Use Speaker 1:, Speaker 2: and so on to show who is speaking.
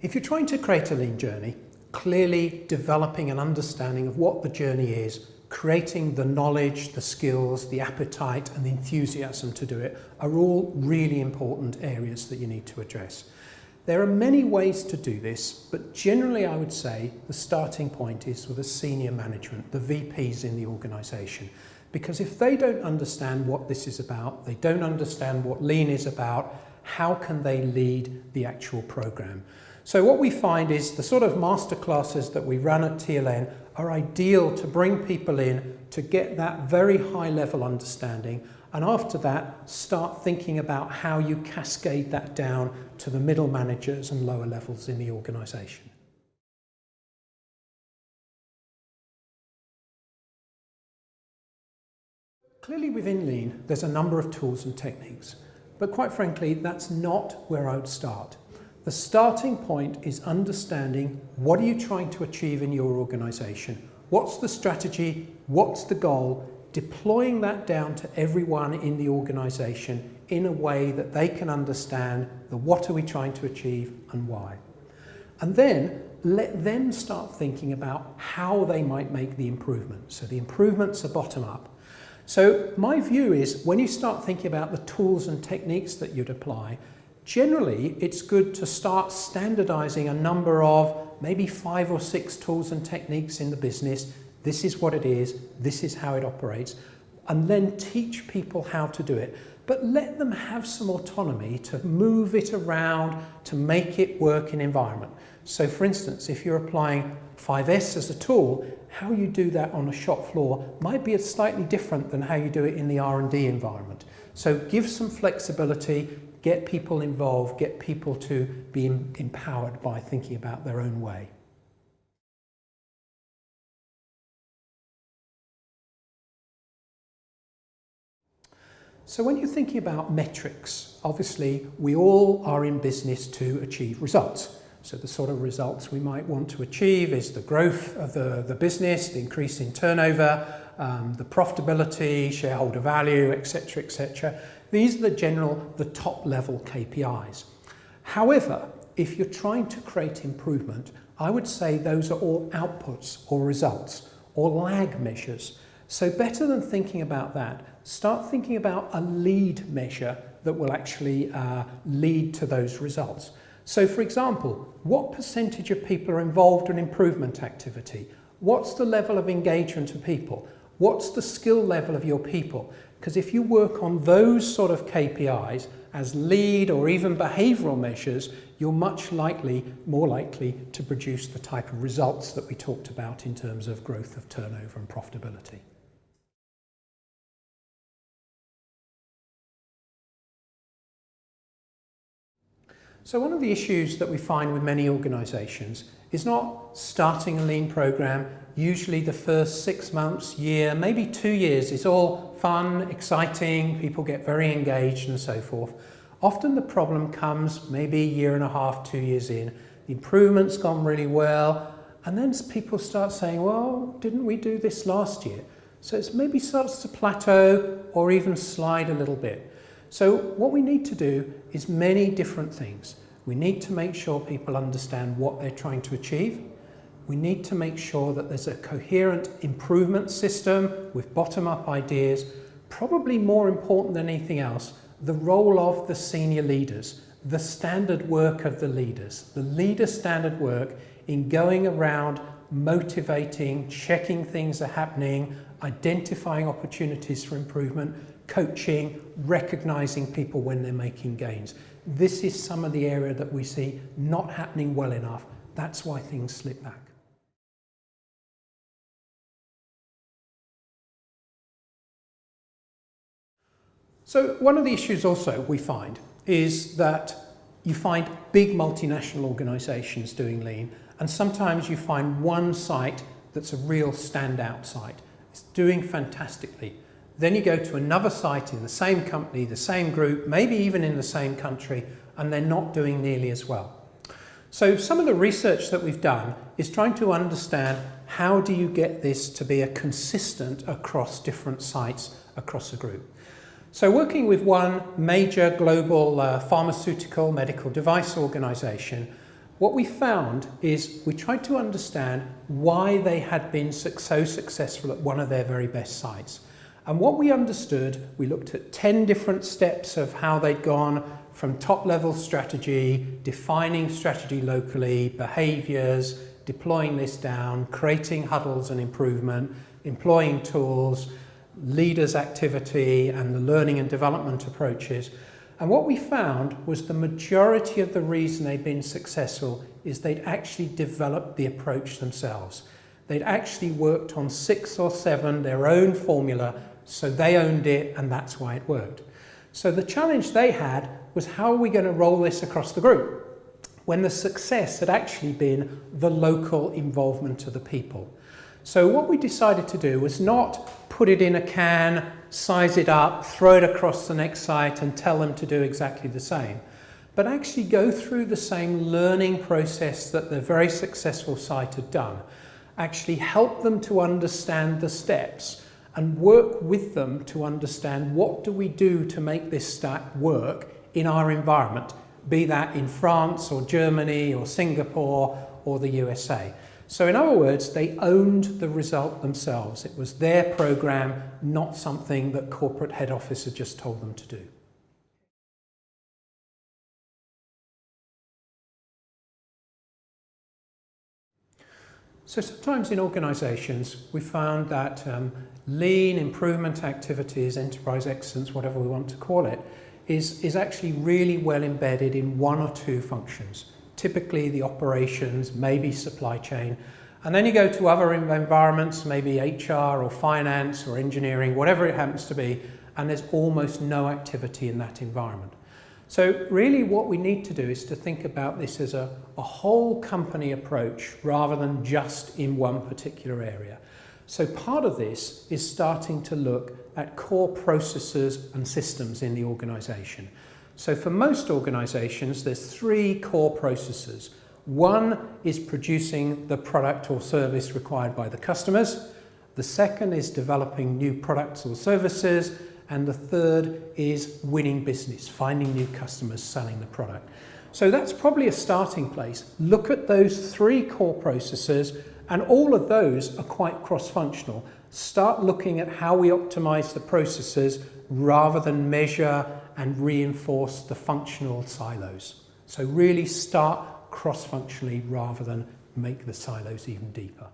Speaker 1: If you're trying to create a lean journey, clearly developing an understanding of what the journey is, creating the knowledge, the skills, the appetite and the enthusiasm to do it are all really important areas that you need to address. There are many ways to do this, but generally I would say the starting point is with the senior management, the VPs in the organisation. Because if they don't understand what this is about, they don't understand what Lean is about, how can they lead the actual programme? So what we find is the sort of masterclasses that we run at TLN are ideal to bring people in to get that very high level understanding, and after that start thinking about how you cascade that down to the middle managers and lower levels in the organisation. Clearly within Lean there's a number of tools and techniques, but quite frankly that's not where I would start. The starting point is understanding what are you trying to achieve in your organisation, what's the strategy, what's the goal, deploying that down to everyone in the organisation in a way that they can understand the what are we trying to achieve and why. And then let them start thinking about how they might make the improvements. So the improvements are bottom up. So my view is when you start thinking about the tools and techniques that you'd apply, generally it's good to start standardizing a number of maybe 5 or 6 tools and techniques in the business. This is what it is, this is how it operates, and then teach people how to do it. But let them have some autonomy to move it around, to make it work in environment. So for instance, if you're applying 5S as a tool, how you do that on a shop floor might be slightly different than how you do it in the R&D environment. So give some flexibility, get people involved, get people to be empowered by thinking about their own way. So when you're thinking about metrics, obviously we all are in business to achieve results. So the sort of results we might want to achieve is the growth of the business, the increase in turnover, the profitability, shareholder value, etc., etc. These are the top level KPIs. However, if you're trying to create improvement, I would say those are all outputs or results or lag measures. So better than thinking about that, start thinking about a lead measure that will actually lead to those results. So for example, what percentage of people are involved in improvement activity? What's the level of engagement of people? What's the skill level of your people? Because if you work on those sort of KPIs as lead or even behavioural measures, you're much more likely to produce the type of results that we talked about in terms of growth of turnover and profitability. So one of the issues that we find with many organisations is not starting a lean program. Usually the first 6 months, year, maybe 2 years is all fun, exciting, people get very engaged and so forth. Often the problem comes maybe a year and a half, 2 years in, the improvement's gone really well, and then people start saying, well, didn't we do this last year? So it maybe starts to plateau or even slide a little bit. So what we need to do is many different things. We need to make sure people understand what they're trying to achieve. We need to make sure that there's a coherent improvement system with bottom-up ideas. Probably more important than anything else, the role of the senior leaders, the standard work of the leaders, the leader standard work in going around motivating, checking things are happening, identifying opportunities for improvement, coaching, recognizing people when they're making gains. This is some of the area that we see not happening well enough. That's why things slip back. So one of the issues also we find is that you find big multinational organizations doing lean, and sometimes you find one site that's a real standout site. It's doing fantastically. Then you go to another site in the same company, the same group, maybe even in the same country, and they're not doing nearly as well. So some of the research that we've done is trying to understand how do you get this to be a consistent across different sites across a group. So working with one major global pharmaceutical medical device organization, what we found is we tried to understand why they had been so successful at one of their very best sites. And what we understood, we looked at 10 different steps of how they'd gone from top-level strategy, defining strategy locally, behaviours, deploying this down, creating huddles and improvement, employing tools, leaders' activity, and the learning and development approaches. And what we found was the majority of the reason they'd been successful is they'd actually developed the approach themselves. They'd actually worked on 6 or 7, their own formula, so they owned it, and that's why it worked. So the challenge they had was, how are we going to roll this across the group when the success had actually been the local involvement of the people? So what we decided to do was not put it in a can, size it up, throw it across the next site and tell them to do exactly the same, but actually go through the same learning process that the very successful site had done, actually help them to understand the steps and work with them to understand what do we do to make this stack work in our environment, be that in France or Germany or Singapore or the USA. So in other words, they owned the result themselves. It was their program, not something that corporate head office had just told them to do. So sometimes in organizations, we found that lean improvement activities, enterprise excellence, whatever we want to call it, is actually really well embedded in 1 or 2 functions. Typically the operations, maybe supply chain, and then you go to other environments, maybe HR or finance or engineering, whatever it happens to be, and there's almost no activity in that environment. So really what we need to do is to think about this as a whole company approach rather than just in one particular area. So part of this is starting to look at core processes and systems in the organization. So for most organizations, there's 3 core processes. One is producing the product or service required by the customers. The second is developing new products or services. And the third is winning business, finding new customers, selling the product. So that's probably a starting place. Look at those 3 core processes, and all of those are quite cross-functional. Start looking at how we optimize the processes rather than measure and reinforce the functional silos. So really start cross-functionally rather than make the silos even deeper.